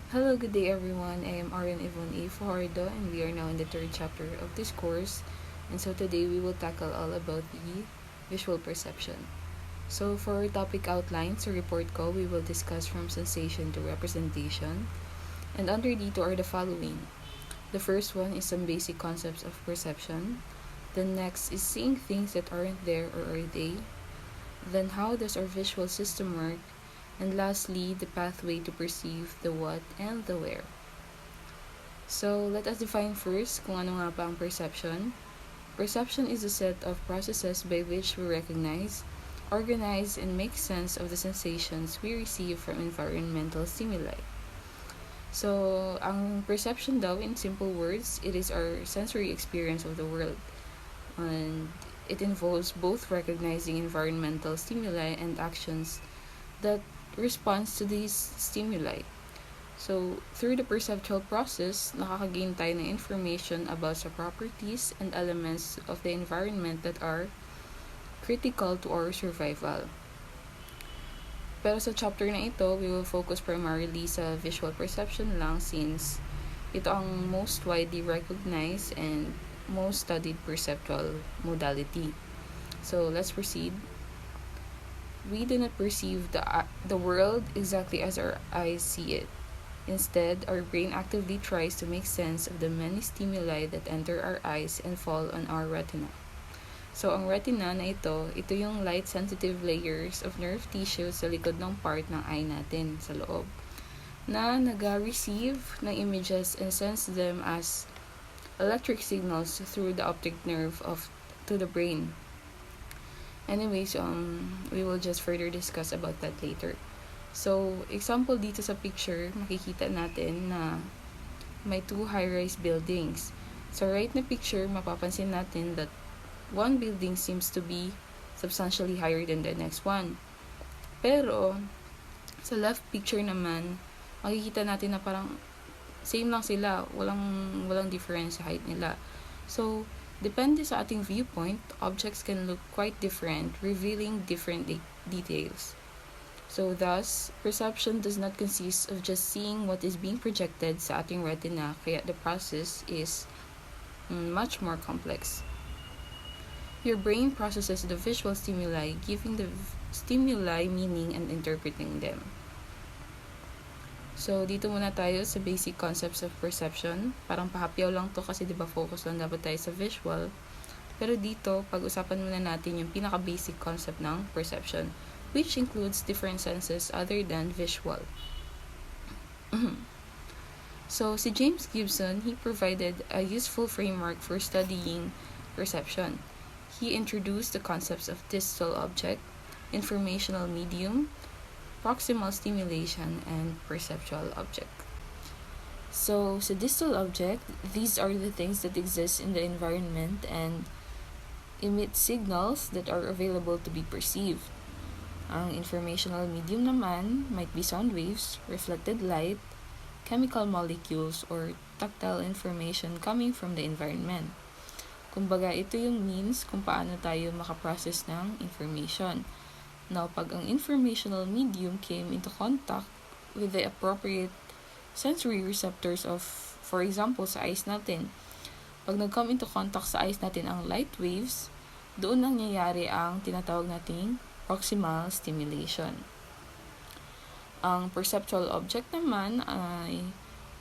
Hello, good day everyone. I am Arian Yvonne A. Fajardo and we are now in the third chapter of this course. And so today we will tackle all about the visual perception. So for our topic outline sa report ko, we will discuss from sensation to representation. And under dito are the following. The first one is some basic concepts of perception. The next is seeing things that aren't there or are they. Then how does our visual system work? And lastly, the pathway to perceive the what and the where. So, let us define first kung ano nga ba ang perception. Perception is a set of processes by which we recognize, organize, and make sense of the sensations we receive from environmental stimuli. So, ang perception daw, in simple words, it is our sensory experience of the world. And it involves both recognizing environmental stimuli and actions that responds to these stimuli. So, through the perceptual process, nakakagain tayo ng information about sa properties and elements of the environment that are critical to our survival. Pero sa chapter na ito, we will focus primarily sa visual perception lang since ito ang most widely recognized and most studied perceptual modality. So, let's proceed. We do not perceive the world exactly as our eyes see it. Instead, our brain actively tries to make sense of the many stimuli that enter our eyes and fall on our retina. So, ang retina na ito yung light-sensitive layers of nerve tissue sa likod ng part ng eye natin sa loob na nag-receive ng images and sense them as electric signals through the optic nerve to the brain. Anyways, we will just further discuss about that later. So, example dito sa picture, makikita natin na may two high-rise buildings. Sa right na picture, mapapansin natin that one building seems to be substantially higher than the next one. Pero, sa left picture naman, makikita natin na parang same lang sila, walang difference sa height nila. So, depende sa ating viewpoint, objects can look quite different, revealing different details. So thus, perception does not consist of just seeing what is being projected sa ating retina, kaya the process is much more complex. Your brain processes the visual stimuli, giving the stimuli meaning and interpreting them. So, dito muna tayo sa basic concepts of perception. Parang pahapyaw lang to kasi diba focus lang dapat tayo sa visual. Pero dito, pag-usapan muna natin yung pinaka-basic concept ng perception, which includes different senses other than visual. So, si James Gibson, he provided a useful framework for studying perception. He introduced the concepts of distal object, informational medium, proximal stimulation, and perceptual object. So, sa distal object, these are the things that exist in the environment and emit signals that are available to be perceived. Ang informational medium naman might be sound waves, reflected light, chemical molecules, or tactile information coming from the environment. Kumbaga, ito yung means kung paano tayo makaprocess ng information. Now, pag ang informational medium came into contact with the appropriate sensory receptors of, for example, sa eyes natin, pag nag-come into contact sa eyes natin ang light waves, doon nangyayari ang tinatawag nating proximal stimulation. Ang perceptual object naman ay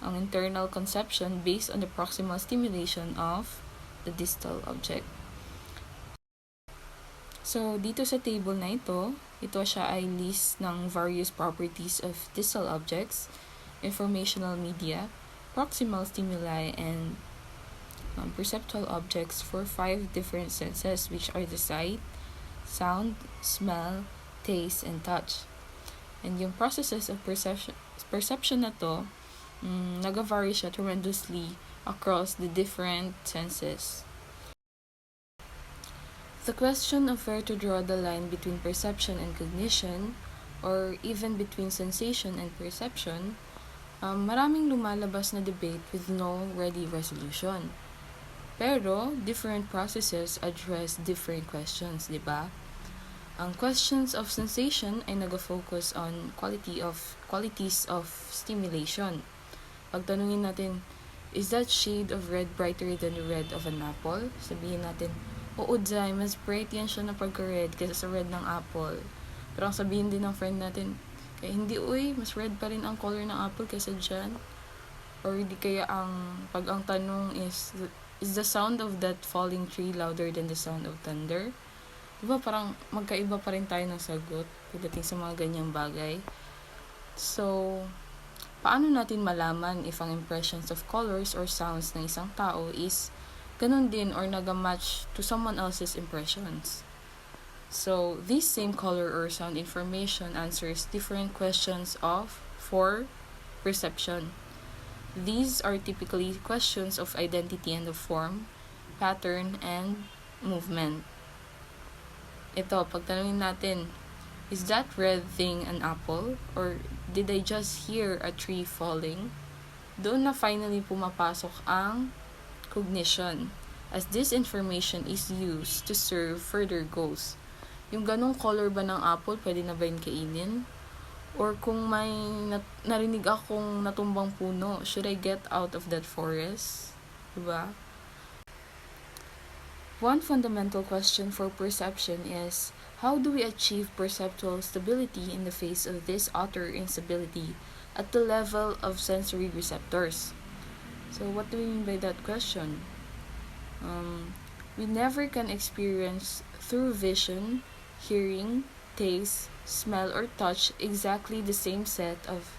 ang internal conception based on the proximal stimulation of the distal object. So, dito sa table na ito siya ay list ng various properties of distal objects, informational media, proximal stimuli, and perceptual objects for 5 different senses, which are the sight, sound, smell, taste, and touch. And yung processes of perception na to, nag-vary siya tremendously across the different senses. The question of where to draw the line between perception and cognition, or even between sensation and perception, maraming lumalabas na debate with no ready resolution. Pero, different processes address different questions, di ba? Ang questions of sensation ay nag-focus on qualities of stimulation. Pagtanungin natin, is that shade of red brighter than the red of an apple? Sabihin natin, oo, Jai, mas bright yan siya na pagka-red kaysa sa red ng apple. Pero ang sabihin din ng friend natin, kaya hindi, mas red pa rin ang color ng apple kaysa dyan. Or hindi kaya pag ang tanong is the sound of that falling tree louder than the sound of thunder? Diba parang magkaiba pa rin tayo ng sagot pagdating sa mga ganyang bagay. So, paano natin malaman if ang impressions of colors or sounds ng isang tao is ganun din or nag-match to someone else's impressions? So, this same color or sound information answers different questions for perception. These are typically questions of identity and of form, pattern, and movement. Ito, pagtanungin natin, is that red thing an apple? Or did I just hear a tree falling? Doon na finally pumapasok ang cognition, as this information is used to serve further goals. Yung ganong color ba ng apple, pwede na ba yun kainin? Or kung may narinig akong natumbang puno, should I get out of that forest? Diba? One fundamental question for perception is, how do we achieve perceptual stability in the face of this utter instability at the level of sensory receptors? So what do we mean by that question? We never can experience through vision, hearing, taste, smell, or touch exactly the same set of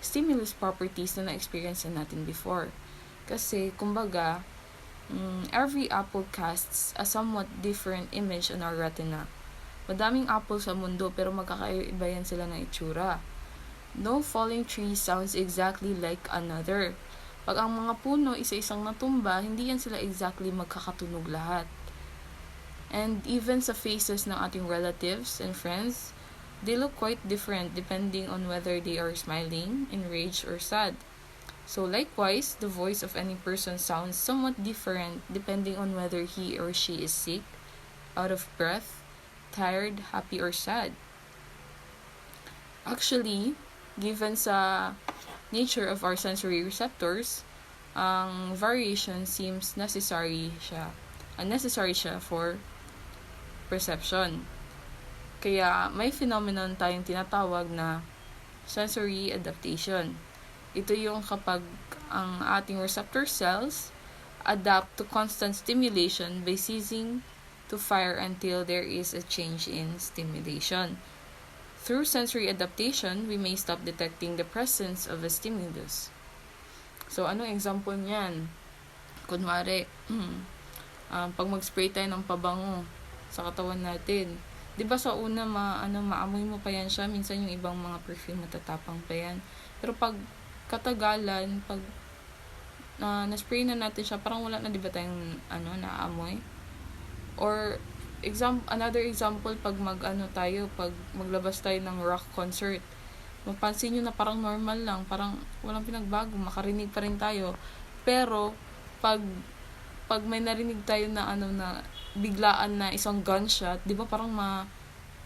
stimulus properties na na-experience na natin before. Kasi, kumbaga, every apple casts a somewhat different image on our retina. Madaming apple sa mundo pero magkakaiba yan sila ng itsura. No falling tree sounds exactly like another. Pag ang mga puno isa-isang natumba, hindi yan sila exactly magkakatunog lahat. And even sa faces ng ating relatives and friends, they look quite different depending on whether they are smiling, enraged, or sad. So likewise, the voice of any person sounds somewhat different depending on whether he or she is sick, out of breath, tired, happy, or sad. Actually, given sa nature of our sensory receptors, ang variation seems necessary siya for perception. Kaya may phenomenon tayong tinatawag na sensory adaptation. Ito yung kapag ang ating receptor cells adapt to constant stimulation by ceasing to fire until there is a change in stimulation. Through sensory adaptation, we may stop detecting the presence of a stimulus. So, anong example niyan? Kunwari, pag mag-spray tayo ng pabango sa katawan natin, di ba sa una maamoy mo pa yan siya, minsan yung ibang mga perfume matatapang pa yan. Pero pag katagalan, pag na-spray na natin siya, parang wala na, di ba tayong naamoy? Or another example, pag pag maglabas tayo ng rock concert, mapansin nyo na parang normal lang, parang walang pinagbago, makarinig pa rin tayo. Pero pag may narinig tayo na na biglaan na isang gunshot, di ba parang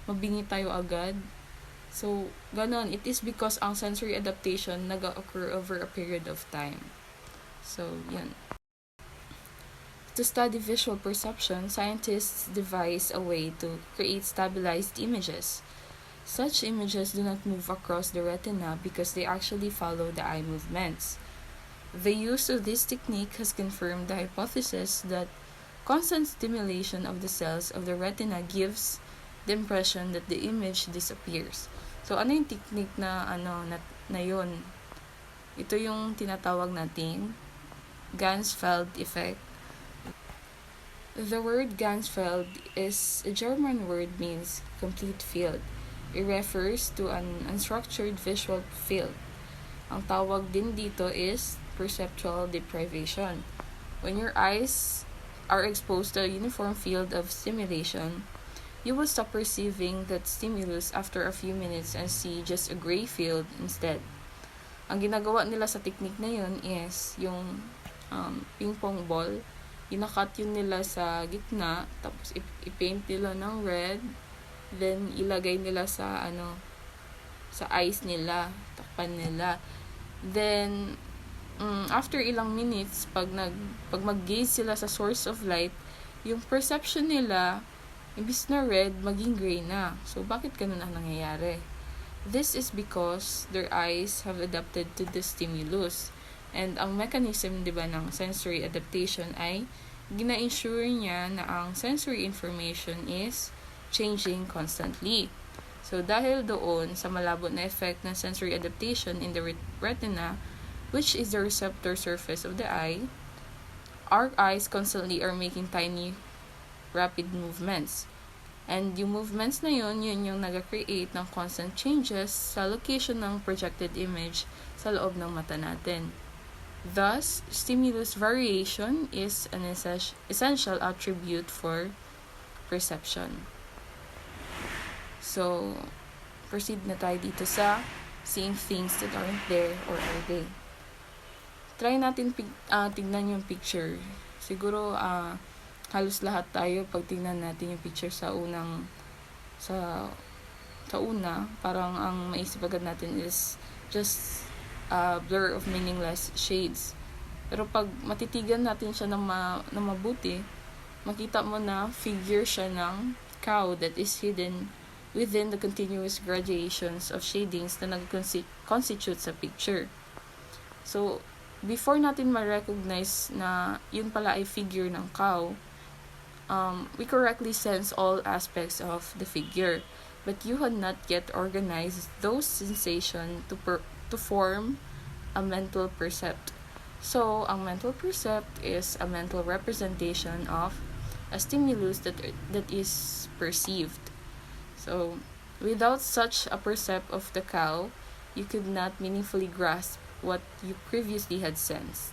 mabingi tayo agad? So, ganon. It is because ang sensory adaptation nag-occur over a period of time. So, yan. To study visual perception, scientists devise a way to create stabilized images. Such images do not move across the retina because they actually follow the eye movements. The use of this technique has confirmed the hypothesis that constant stimulation of the cells of the retina gives the impression that the image disappears. So, ano yung technique na yun? Ito yung tinatawag nating Ganzfeld effect. The word Ganzfeld is a German word, means complete field. It refers to an unstructured visual field. Ang tawag din dito is perceptual deprivation. When your eyes are exposed to a uniform field of stimulation, you will stop perceiving that stimulus after a few minutes and see just a gray field instead. Ang ginagawa nila sa technique na yun is yung ping pong ball, inakat yun nila sa gitna, tapos i-paint nila ng red, then ilagay nila sa sa eyes nila, takpan nila. Then after ilang minutes, pag mag-gaze sila sa source of light, yung perception nila, imbis na red, maging gray na. So, bakit ganun ang nangyayari? This is because their eyes have adapted to the stimulus. And ang mechanism, di ba, ng sensory adaptation ay gina-ensure niya na ang sensory information is changing constantly. So, dahil doon sa malabo na effect ng sensory adaptation in the retina, which is the receptor surface of the eye, our eyes constantly are making tiny, rapid movements. And yung movements na yun yung nag-create ng constant changes sa location ng projected image sa loob ng mata natin. Thus, stimulus variation is an essential attribute for perception. So, proceed na tayo dito sa seeing things that aren't there or are they. Try natin tignan yung picture. Siguro, halos lahat tayo pag tingnan natin yung picture sa una, parang ang maisip agad natin is just a blur of meaningless shades. Pero pag matitigan natin siya ng mabuti, makita mo na figure siya ng cow that is hidden within the continuous gradations of shadings na nag-constitute sa picture. So, before natin ma-recognize na yun pala ay figure ng cow, we correctly sense all aspects of the figure, but you had not yet organized those sensations to form a mental percept. So, ang mental percept is a mental representation of a stimulus that is perceived. So, without such a percept of the cow, you could not meaningfully grasp what you previously had sensed.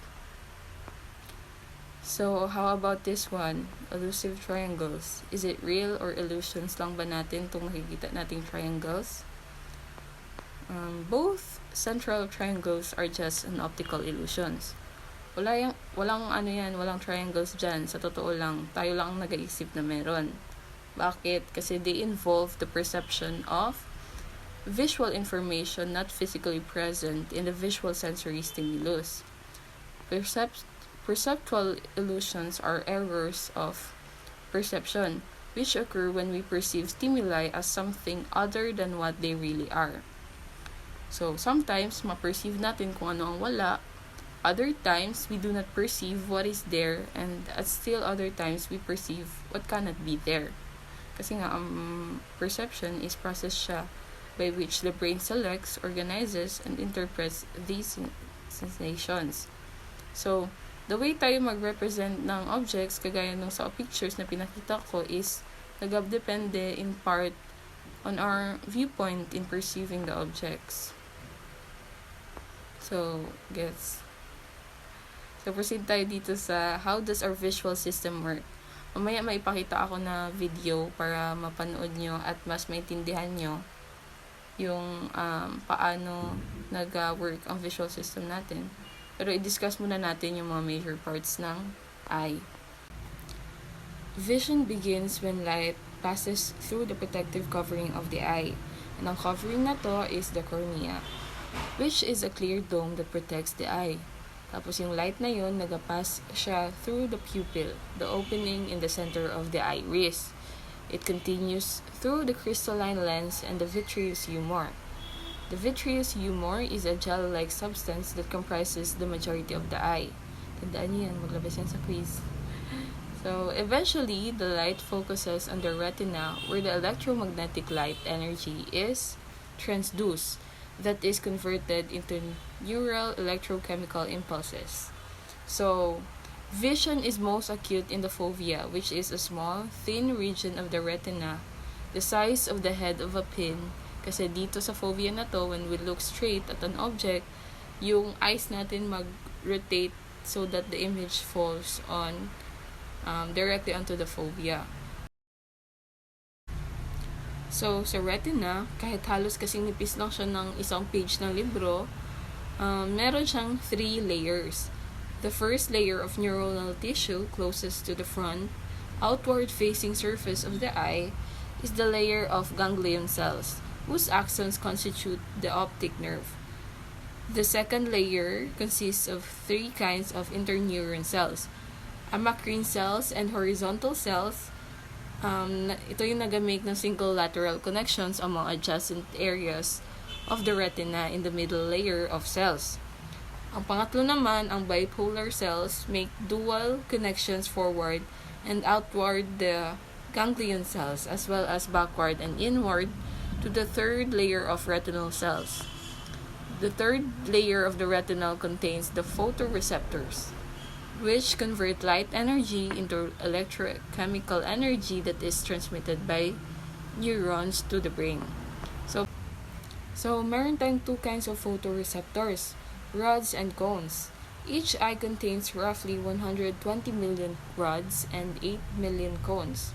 So, how about this one? Elusive triangles. Is it real or illusions lang ba natin itong nakikita nating triangles? Both central triangles are just an optical illusions. Walang triangles dyan. Sa totoo lang, tayo lang ang nag-iisip na meron. Bakit? Kasi they involve the perception of visual information not physically present in the visual sensory stimulus. Perceptual illusions are errors of perception, which occur when we perceive stimuli as something other than what they really are. So, sometimes, ma-perceive natin kung ano ang wala. Other times, we do not perceive what is there. And at still other times, we perceive what cannot be there. Kasi nga, perception is process siya by which the brain selects, organizes, and interprets these sensations. So, the way tayo mag-represent ng objects, kagaya nung sa pictures na pinakita ko, is nag-depende in part on our viewpoint in perceiving the objects. So, gets. So, proceed tayo dito sa how does our visual system work. Mamaya maipakita ako na video para mapanood nyo at mas maintindihan nyo yung paano nag-work ang visual system natin. Pero i-discuss muna natin yung mga major parts ng eye. Vision begins when light passes through the protective covering of the eye. And ang covering na to is the cornea, which is a clear dome that protects the eye. Tapos yung light na yun, nagapass siya through the pupil, the opening in the center of the iris. It continues through the crystalline lens and the vitreous humor. The vitreous humor is a gel-like substance that comprises the majority of the eye. Tandaan niyo yan, maglabas yan sa quiz. So, eventually, the light focuses on the retina where the electromagnetic light energy is transduced, that is converted into neural electrochemical impulses. So, vision is most acute in the fovea, which is a small, thin region of the retina, the size of the head of a pin. Kasi dito sa fovea na to, when we look straight at an object, yung eyes natin mag-rotate so that the image falls on directly onto the fovea. So, sa retina, kahit halos kasing nipis lang siya ng isang page ng libro, meron siyang 3 layers. The first layer of neuronal tissue closest to the front, outward-facing surface of the eye is the layer of ganglion cells, whose axons constitute the optic nerve. The second layer consists of three kinds of interneuron cells: amacrine cells and horizontal cells. Ito yung nagamake ng single lateral connections among adjacent areas of the retina in the middle layer of cells. Ang pangatlo naman, ang bipolar cells, make dual connections forward and outward the ganglion cells, as well as backward and inward to the third layer of retinal cells. The third layer of the retinal contains the photoreceptors, which convert light energy into electrochemical energy that is transmitted by neurons to the brain. So meron tayong two kinds of photoreceptors, rods and cones. Each eye contains roughly 120 million rods and 8 million cones.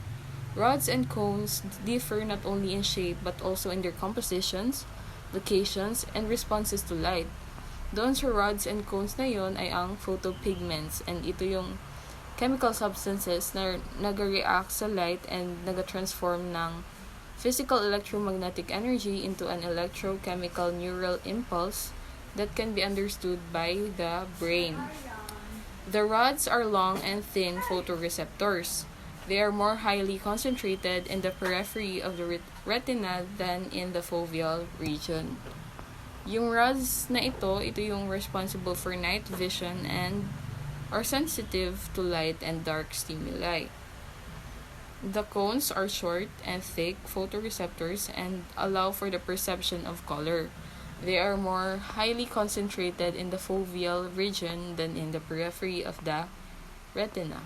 Rods and cones differ not only in shape but also in their compositions, locations, and responses to light. Doon sa rods and cones na yon ay ang photopigments, and ito yung chemical substances na nag-react sa light and nag-transform ng physical electromagnetic energy into an electrochemical neural impulse that can be understood by the brain. The rods are long and thin photoreceptors. They are more highly concentrated in the periphery of the retina than in the foveal region. Yung rods na ito yung responsible for night vision and are sensitive to light and dark stimuli. The cones are short and thick photoreceptors and allow for the perception of color. They are more highly concentrated in the foveal region than in the periphery of the retina.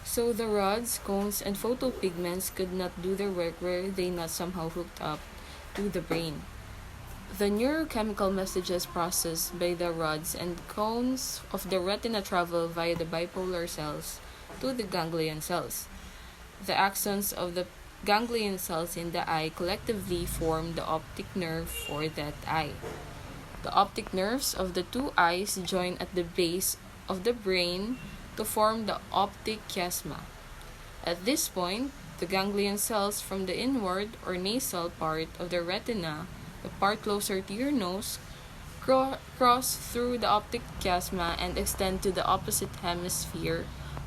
So the rods, cones, and photopigments could not do their work were they not somehow hooked up to the brain. The neurochemical messages processed by the rods and cones of the retina travel via the bipolar cells to the ganglion cells. The axons of the ganglion cells in the eye collectively form the optic nerve for that eye. The optic nerves of the two eyes join at the base of the brain to form the optic chiasma. At this point, the ganglion cells from the inward or nasal part of the retina, the part closer to your nose, cross through the optic chiasma and extend to the opposite hemisphere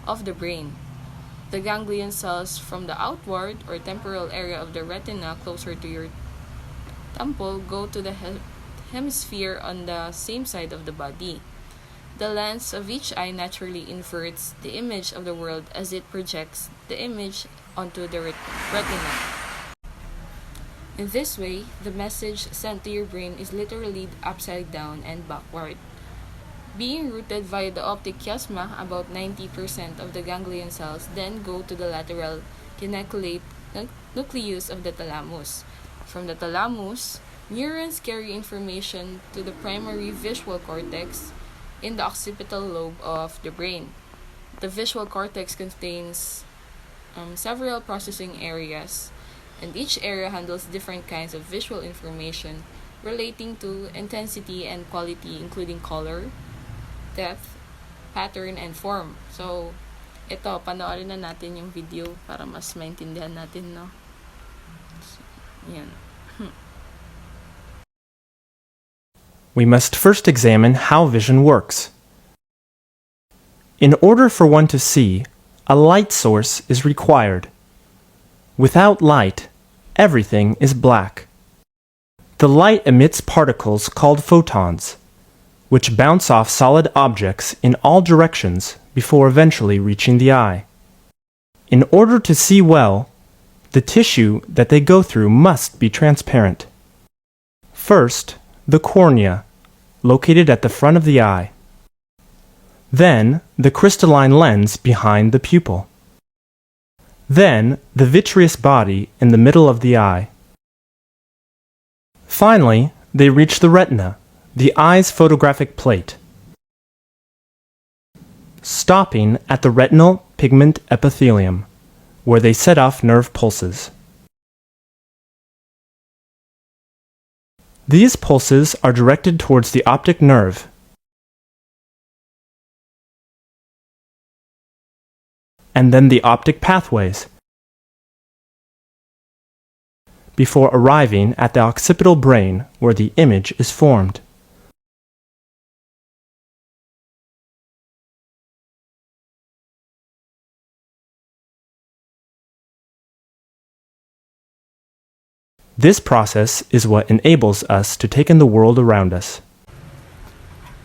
of the brain. The ganglion cells from the outward or temporal area of the retina closer to your temple go to the hemisphere on the same side of the body. The lens of each eye naturally inverts the image of the world as it projects the image onto the retina. In this way, the message sent to your brain is literally upside down and backward. Being routed via the optic chiasma, about 90% of the ganglion cells then go to the lateral geniculate nucleus of the thalamus. From the thalamus, neurons carry information to the primary visual cortex in the occipital lobe of the brain. The visual cortex contains several processing areas, and each area handles different kinds of visual information relating to intensity and quality, including color, depth, pattern, and form. So, ito, panoorin na natin yung video para mas maintindihan natin, no? So, yan. We must first examine how vision works. In order for one to see, a light source is required. Without light, everything is black. The light emits particles called photons, which bounce off solid objects in all directions before eventually reaching the eye. In order to see well, the tissue that they go through must be transparent. First, the cornea, located at the front of the eye. Then, the crystalline lens behind the pupil. Then, the vitreous body in the middle of the eye. Finally, they reach the retina, the eye's photographic plate, stopping at the retinal pigment epithelium, where they set off nerve pulses. These pulses are directed towards the optic nerve, and then the optic pathways, before arriving at the occipital brain where the image is formed. This process is what enables us to take in the world around us.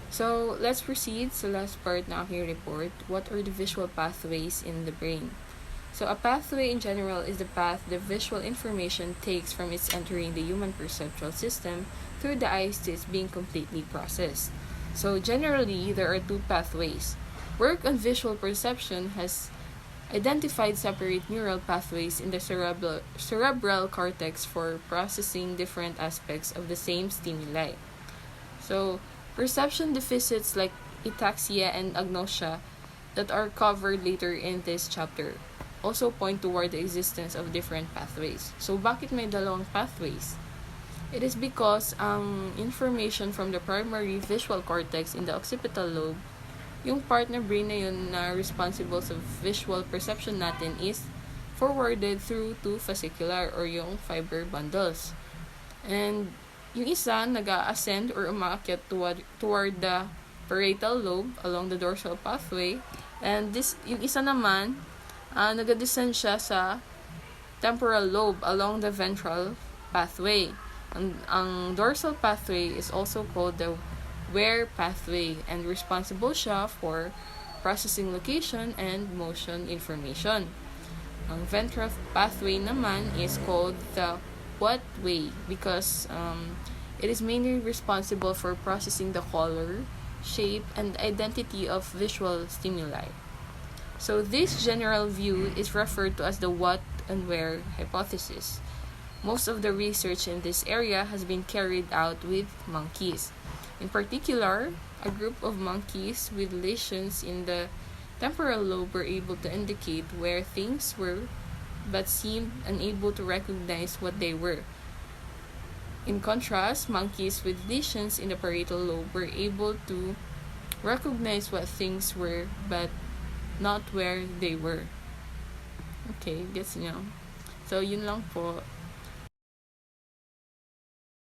So let's proceed sa last part na aking report. What are the visual pathways in the brain? So a pathway in general is the path the visual information takes from its entering the human perceptual system through the eyes to its being completely processed. So generally, there are two pathways. Work on visual perception has identified separate neural pathways in the cerebral cortex for processing different aspects of the same stimuli. So, perception deficits like ataxia and agnosia that are covered later in this chapter also point toward the existence of different pathways. So, bakit may dalawang pathways? It is because ang information from the primary visual cortex in the occipital lobe, yung part na brain na yun na responsible sa visual perception natin, is forwarded through two fascicular or yung fiber bundles. And yung isa nag-ascend or umaakyat toward the parietal lobe along the dorsal pathway. And yung isa naman, nag-descend siya sa temporal lobe along the ventral pathway. Ang dorsal pathway is also called the Ware pathway and responsible siya for processing location and motion information. Ang ventral pathway naman is called the What way because it is mainly responsible for processing the color, shape, and identity of visual stimuli. So this general view is referred to as the what and where hypothesis. Most of the research in this area has been carried out with monkeys. In particular, a group of monkeys with lesions in the temporal lobe were able to indicate where things were but seemed unable to recognize what they were. In contrast, monkeys with lesions in the parietal lobe were able to recognize what things were but not where they were. Okay, gets nyo? So, yun lang po.